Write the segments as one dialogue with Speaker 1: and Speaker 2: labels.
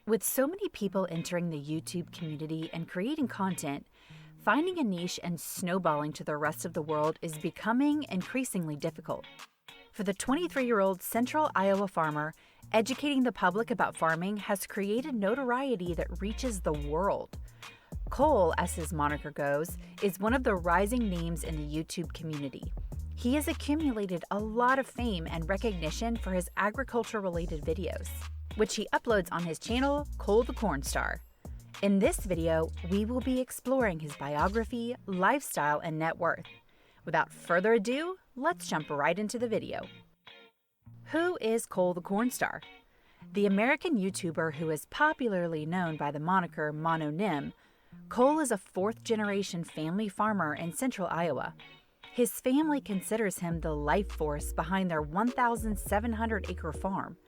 Speaker 1: With so many people entering the YouTube community and creating content, finding a niche and snowballing to the rest of the world is becoming increasingly difficult. For the 23-year-old Central Iowa farmer, educating the public about farming has created notoriety that reaches the world. Cole, as his moniker goes, is one of the rising names in the YouTube community. He has accumulated a lot of fame and recognition for his agriculture-related videos, which he uploads on his channel, Cole the Cornstar. In this video, we will be exploring his biography, lifestyle, and net worth. Without further ado, let's jump right into the video. Who is Cole the Cornstar? The American YouTuber who is popularly known by the moniker Mononym, Cole is a fourth-generation family farmer in central Iowa. His family considers him the life force behind their 1,700-acre farm.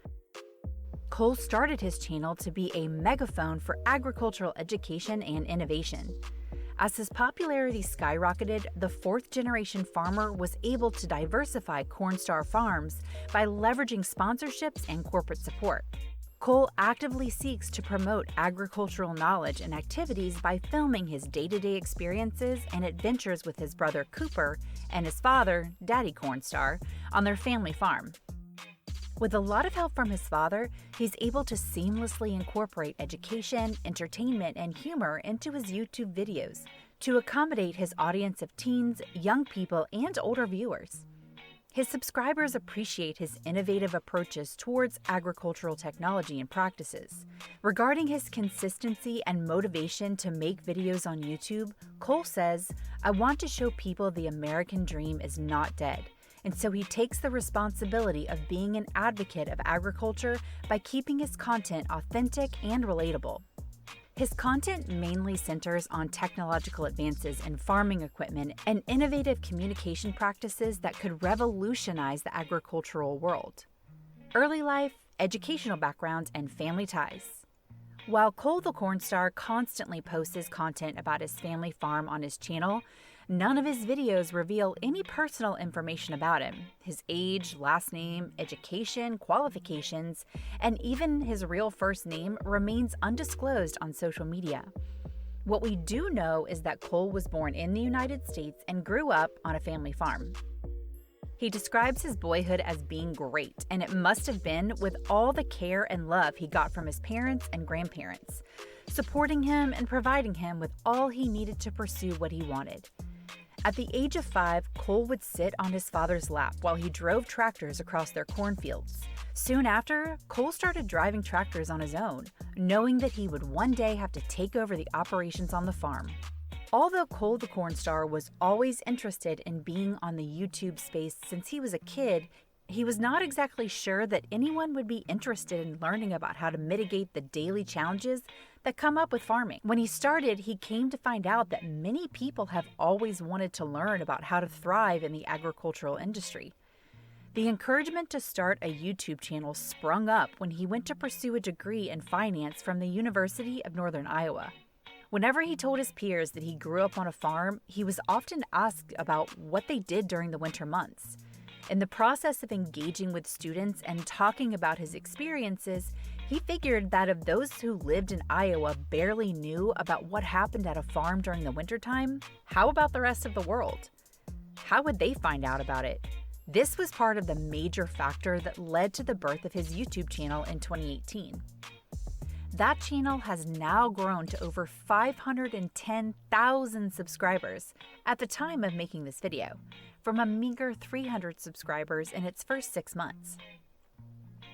Speaker 1: Cole started his channel to be a megaphone for agricultural education and innovation. As his popularity skyrocketed, the fourth-generation farmer was able to diversify Cornstar farms by leveraging sponsorships and corporate support. Cole actively seeks to promote agricultural knowledge and activities by filming his day-to-day experiences and adventures with his brother Cooper and his father, Daddy Cornstar, on their family farm. With a lot of help from his father, he's able to seamlessly incorporate education, entertainment, and humor into his YouTube videos to accommodate his audience of teens, young people, and older viewers. His subscribers appreciate his innovative approaches towards agricultural technology and practices. Regarding his consistency and motivation to make videos on YouTube, Cole says, "I want to show people the American dream is not dead. And so he takes the responsibility of being an advocate of agriculture by keeping his content authentic and relatable." His content mainly centers on technological advances in farming equipment and innovative communication practices that could revolutionize the agricultural world. Early life, educational background, and family ties. While Cole the Cornstar constantly posts his content about his family farm on his channel, none of his videos reveal any personal information about him. His age, last name, education, qualifications, and even his real first name remains undisclosed on social media. What we do know is that Cole was born in the United States and grew up on a family farm. He describes his boyhood as being great, and it must have been with all the care and love he got from his parents and grandparents, supporting him and providing him with all he needed to pursue what he wanted. At the age of 5, Cole would sit on his father's lap while he drove tractors across their cornfields. Soon after, Cole started driving tractors on his own, knowing that he would one day have to take over the operations on the farm. Although Cole the Cornstar was always interested in being on the YouTube space since he was a kid, he was not exactly sure that anyone would be interested in learning about how to mitigate the daily challenges that come up with farming. When he started, he came to find out that many people have always wanted to learn about how to thrive in the agricultural industry. The encouragement to start a YouTube channel sprung up when he went to pursue a degree in finance from the University of Northern Iowa. Whenever he told his peers that he grew up on a farm, he was often asked about what they did during the winter months. In the process of engaging with students and talking about his experiences, he figured that if those who lived in Iowa barely knew about what happened at a farm during the wintertime, how about the rest of the world? How would they find out about it? This was part of the major factor that led to the birth of his YouTube channel in 2018. That channel has now grown to over 510,000 subscribers at the time of making this video, from a meager 300 subscribers in its first 6 months.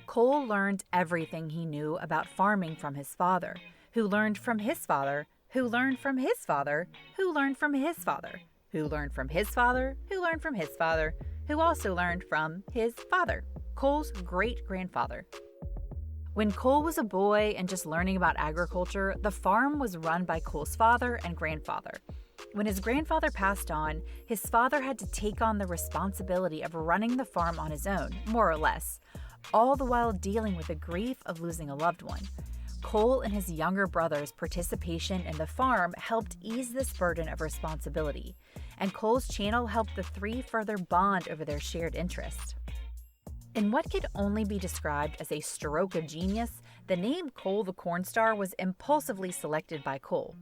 Speaker 1: Cole learned everything he knew about farming from his father, who learned from his father, who learned from his father, who learned from his father, who learned from his father, who learned from his father, who also learned from his father, Cole's great-grandfather. When Cole was a boy and just learning about agriculture, the farm was run by Cole's father and grandfather. When his grandfather passed on, his father had to take on the responsibility of running the farm on his own, more or less, all the while dealing with the grief of losing a loved one. Cole and his younger brother's participation in the farm helped ease this burden of responsibility, and Cole's channel helped the three further bond over their shared interest. In what could only be described as a stroke of genius, The name Cole the Cornstar was impulsively selected by Cole.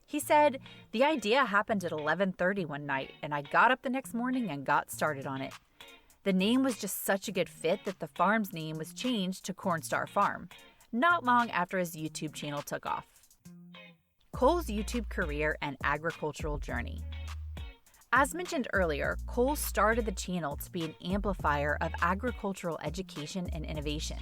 Speaker 1: He said, "The idea happened at 11:30 one night, and I got up the next morning and got started on it." The name was just such a good fit that the farm's name was changed to Cornstar Farm, not long after his YouTube channel took off. Cole's YouTube career and agricultural journey. As mentioned earlier, Cole started the channel to be an amplifier of agricultural education and innovation.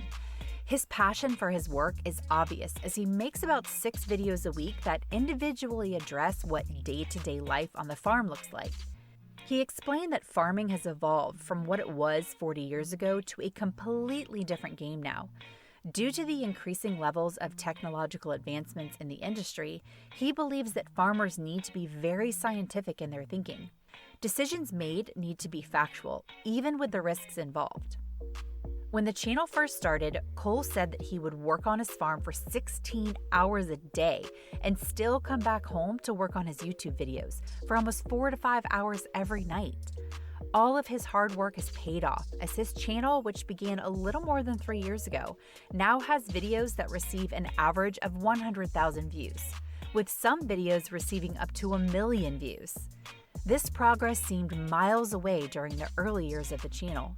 Speaker 1: His passion for his work is obvious as he makes about 6 videos a week that individually address what day-to-day life on the farm looks like. He explained that farming has evolved from what it was 40 years ago to a completely different game now. Due to the increasing levels of technological advancements in the industry, he believes that farmers need to be very scientific in their thinking. Decisions made need to be factual, even with the risks involved. When the channel first started, Cole said that he would work on his farm for 16 hours a day and still come back home to work on his YouTube videos for almost 4 to 5 hours every night. All of his hard work has paid off as his channel, which began a little more than 3 years ago, now has videos that receive an average of 100,000 views, with some videos receiving up to 1 million views. This progress seemed miles away during the early years of the channel.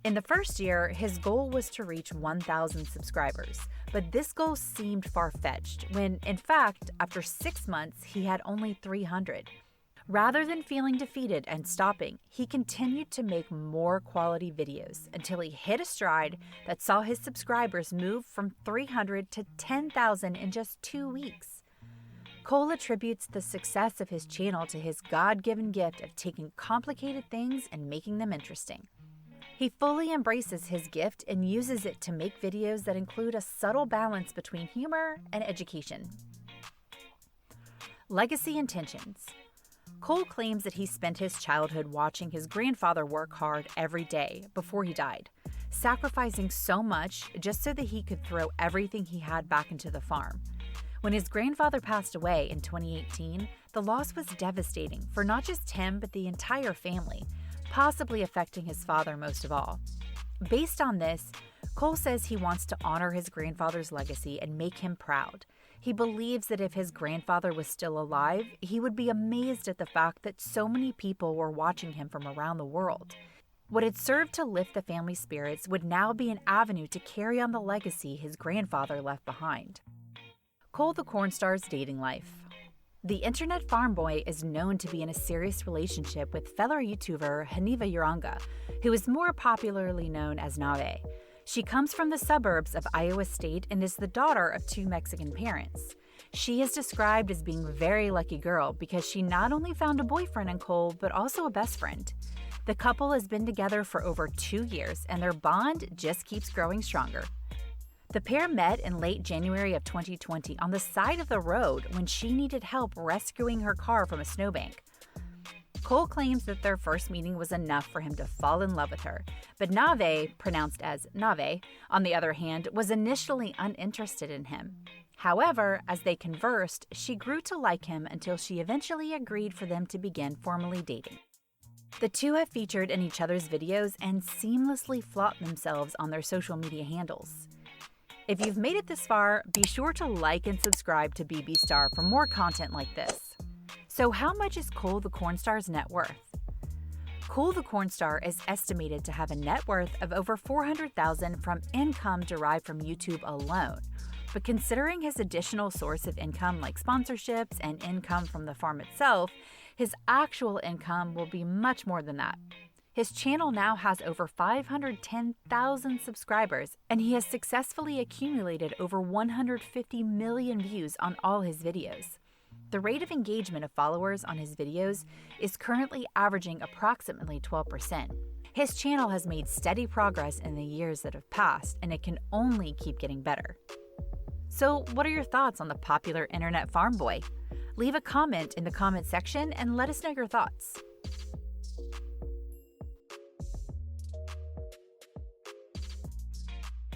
Speaker 1: In the first year, his goal was to reach 1,000 subscribers, but this goal seemed far-fetched when, in fact, after 6 months, he had only 300. Rather than feeling defeated and stopping, he continued to make more quality videos until he hit a stride that saw his subscribers move from 300 to 10,000 in just 2 weeks. Cole attributes the success of his channel to his God-given gift of taking complicated things and making them interesting. He fully embraces his gift and uses it to make videos that include a subtle balance between humor and education. Legacy intentions. Cole claims that he spent his childhood watching his grandfather work hard every day before he died, sacrificing so much just so that he could throw everything he had back into the farm. When his grandfather passed away in 2018, the loss was devastating for not just him but the entire family, possibly affecting his father most of all. Based on this, Cole says he wants to honor his grandfather's legacy and make him proud. He believes that if his grandfather was still alive, he would be amazed at the fact that so many people were watching him from around the world. What had served to lift the family spirits would now be an avenue to carry on the legacy his grandfather left behind. Cole the Cornstar's dating life. The internet farm boy is known to be in a serious relationship with fellow YouTuber Haniva Uranga, who is more popularly known as Nave. She comes from the suburbs of Iowa State and is the daughter of 2 Mexican parents. She is described as being a very lucky girl because she not only found a boyfriend in Cole, but also a best friend. The couple has been together for over 2 years, and their bond just keeps growing stronger. The pair met in late January of 2020 on the side of the road when she needed help rescuing her car from a snowbank. Cole claims that their first meeting was enough for him to fall in love with her, but Nave, pronounced as Nave, on the other hand, was initially uninterested in him. However, as they conversed, she grew to like him until she eventually agreed for them to begin formally dating. The two have featured in each other's videos and seamlessly flaunt themselves on their social media handles. If you've made it this far, be sure to like and subscribe to BB Star for more content like this. So how much is Cole the Cornstar's net worth? Cole the Cornstar is estimated to have a net worth of over $400,000 from income derived from YouTube alone. But considering his additional source of income like sponsorships and income from the farm itself, his actual income will be much more than that. His channel now has over 510,000 subscribers, and he has successfully accumulated over 150 million views on all his videos. The rate of engagement of followers on his videos is currently averaging approximately 12%. His channel has made steady progress in the years that have passed, and it can only keep getting better. So, what are your thoughts on the popular internet farm boy? Leave a comment in the comment section and let us know your thoughts.